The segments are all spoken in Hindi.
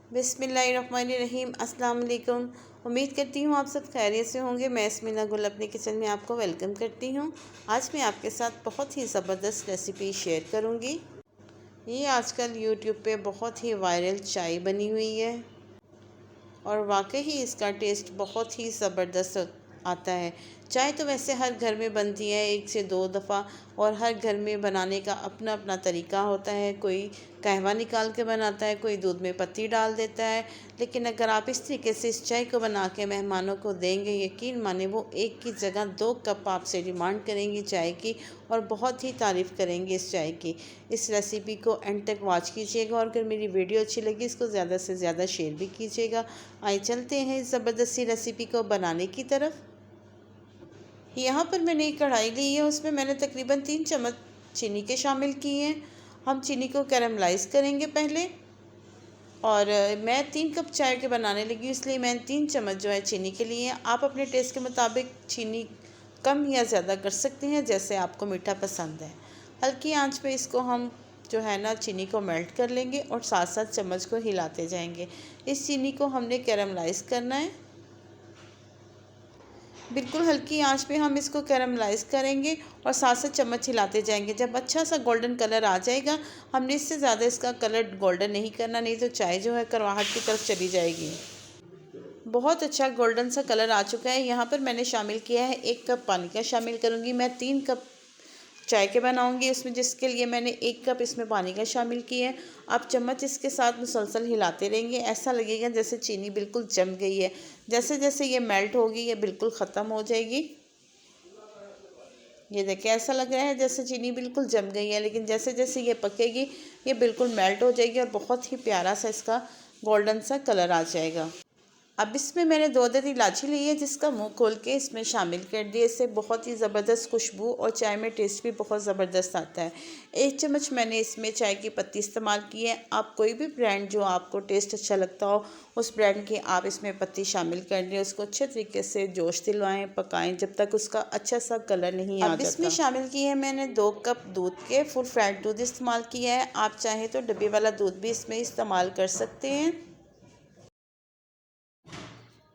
बिस्मिल्लाहिर्रहमानिर्रहीम। अस्सलाम वालेकुम। उम्मीद करती हूँ आप सब खैरियत से होंगे। मैं यस्मीना गुल अपने किचन में आपको वेलकम करती हूँ। आज मैं आपके साथ बहुत ही ज़बरदस्त रेसिपी शेयर करूँगी। ये आजकल यूट्यूब पे बहुत ही वायरल चाय बनी हुई है और वाकई ही इसका टेस्ट बहुत ही ज़बरदस्त आता है। चाय तो वैसे हर घर में बनती है 1 से 2 दफ़ा, और हर घर में बनाने का अपना अपना तरीका होता है। कोई कहवा निकाल के बनाता है, कोई दूध में पत्ती डाल देता है। लेकिन अगर आप इस तरीके से इस चाय को बना के मेहमानों को देंगे, यकीन माने वो एक की जगह 2 कप आपसे डिमांड करेंगी चाय की, और बहुत ही तारीफ़ करेंगे इस चाय की। इस रेसिपी को एंड तक वॉच कीजिएगा, और अगर मेरी वीडियो अच्छी लगी इसको ज़्यादा से ज़्यादा शेयर भी कीजिएगा। आइए चलते हैं इस ज़बरदस्ती रेसिपी को बनाने की तरफ। यहाँ पर मैंने एक कढ़ाई ली है, उसमें मैंने तकरीबन 3 चम्मच चीनी के शामिल किए हैं। हम चीनी को कैरमलाइज़ करेंगे पहले, और मैं 3 कप चाय के बनाने लगी, इसलिए मैंने 3 चम्मच जो है चीनी के लिए। आप अपने टेस्ट के मुताबिक चीनी कम या ज़्यादा कर सकते हैं, जैसे आपको मीठा पसंद है। हल्की आंच पे इसको हम जो है ना चीनी को मेल्ट कर लेंगे और साथ साथ चम्मच को हिलाते जाएंगे। इस चीनी को हमने कैरमलाइज़ करना है। बिल्कुल हल्की आंच पे हम इसको कैरमलाइज़ करेंगे और साथ साथ चम्मच हिलाते जाएंगे। जब अच्छा सा गोल्डन कलर आ जाएगा, हमने इससे ज़्यादा इसका कलर गोल्डन नहीं करना, नहीं तो चाय जो है करवाहट की तरफ चली जाएगी। बहुत अच्छा गोल्डन सा कलर आ चुका है। यहाँ पर मैंने शामिल किया है 1 कप पानी का शामिल करूँगी। मैं 3 कप चाय के बनाऊंगी, इसमें जिसके लिए मैंने 1 कप इसमें पानी का शामिल किया है। आप चम्मच इसके साथ मुसलसल हिलाते रहेंगे, ऐसा लगेगा जैसे चीनी बिल्कुल जम गई है। जैसे जैसे ये मेल्ट होगी ये बिल्कुल ख़त्म हो जाएगी। ये देखिए ऐसा लग रहा है जैसे चीनी बिल्कुल जम गई है, लेकिन जैसे जैसे ये पकेगी ये बिल्कुल मेल्ट हो जाएगी और बहुत ही प्यारा सा इसका गोल्डन सा कलर आ जाएगा। अब इसमें मैंने 2 अदद इलायची ली है, जिसका मुंह खोल के इसमें शामिल कर दिए। इससे बहुत ही ज़बरदस्त खुशबू और चाय में टेस्ट भी बहुत ज़बरदस्त आता है। 1 चम्मच मैंने इसमें चाय की पत्ती इस्तेमाल की है। आप कोई भी ब्रांड जो आपको टेस्ट अच्छा लगता हो उस ब्रांड की आप इसमें पत्ती शामिल कर लें। उसको अच्छे तरीके से जोश दिलवाएँ, पकाएँ जब तक उसका अच्छा सा कलर नहीं आ जाता। अब इसमें शामिल किए हैं मैंने 2 कप दूध के, फुल फैट दूध इस्तेमाल किया है। आप चाहें तो डब्बे वाला दूध भी इसमें इस्तेमाल कर सकते हैं।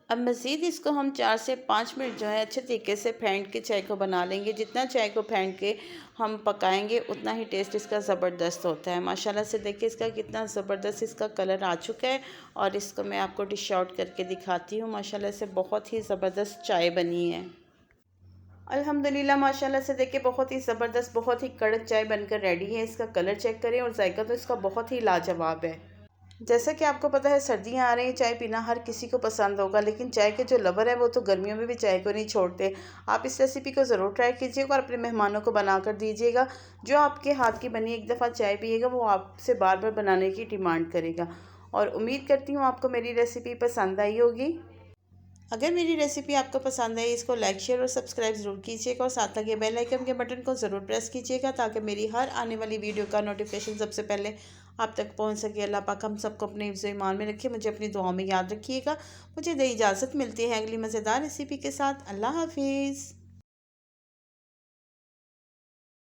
अब मज़ीद इसको हम 4 से 5 मिनट जो है अच्छे तरीके से फेंट के चाय को बना लेंगे। जितना चाय को फेंट के हम पकाएंगे उतना ही टेस्ट इसका ज़बरदस्त होता है। माशाल्लाह से देखिए इसका कितना ज़बरदस्त इसका कलर आ चुका है, और इसको मैं आपको डिश आउट करके दिखाती हूँ। माशाल्लाह से बहुत ही ज़बरदस्त चाय बनी है। अल्हम्दुलिल्लाह माशाल्लाह से देखिए बहुत ही ज़बरदस्त, बहुत ही कड़क चाय बनकर रेडी है। इसका कलर चेक करें और जायका तो इसका बहुत ही लाजवाब है। जैसा कि आपको पता है सर्दियाँ आ रही हैं, चाय पीना हर किसी को पसंद होगा, लेकिन चाय के जो लवर है वो तो गर्मियों में भी चाय को नहीं छोड़ते। आप इस रेसिपी को ज़रूर ट्राई कीजिएगा और अपने मेहमानों को बना कर दीजिएगा। जो आपके हाथ की बनी एक दफ़ा चाय पिएगा वो आपसे बार बार बनाने की डिमांड करेगा। और उम्मीद करती हूँ आपको मेरी रेसिपी पसंद आई होगी। अगर मेरी रेसिपी आपको पसंद आई इसको लाइक शेयर और सब्सक्राइब ज़रूर कीजिएगा, और साथ लगे बेल आइकन के बटन को ज़रूर प्रेस कीजिएगा ताकि मेरी हर आने वाली वीडियो का नोटिफिकेशन सबसे पहले आप तक पहुंच सके। अल्लाह पाक हम सबको अपने हिफ्ज़ ईमान में रखे, मुझे अपनी दुआओं में याद रखिएगा। मुझे दे इजाज़त, मिलती है अगली मज़ेदार रेसिपी के साथ। अल्लाह हाफिज़।